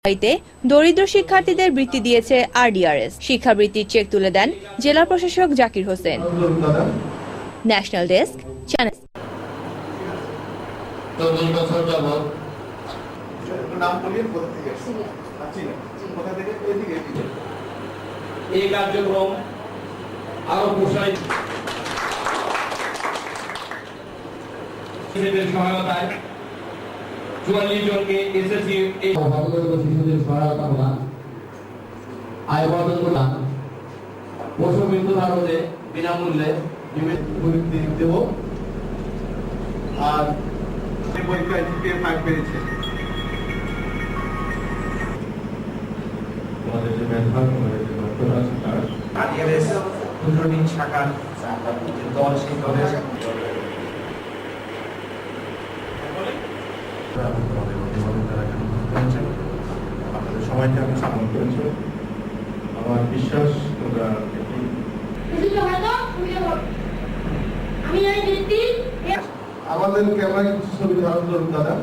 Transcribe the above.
তে দরিদ্র শিক্ষার্থীদের বৃত্তি দিয়েছে আরডিআরএস। শিক্ষাবৃত্তির চেক তুলে দেন জেলা প্রশাসক Zakir Hossain. National desk, channel. এই কার্যক্রম আরো প্রসারিত সহায়তায় 44 জনকে এসএসসি শিশুদের সহায়তা প্রদান, আয় বর্ধন প্রদান, পশু মৃত্যু ধারণে বিনামূল্যে বৃত্তি দেব। আর পরীক্ষায় জিপিএ 5 পেয়েছে। আমাদের যে মেধার আমাদের যে ডক্টর আছে তার আরডিআরএস দুর্নীতি শাখার দল সেই দলের আপনাদের সবাইকে আমি সামনে করেছি। আমার বিশ্বাস তোমরা আমাদের ক্যামেরায় কিছু ছবি ধারণ করুন দাদা।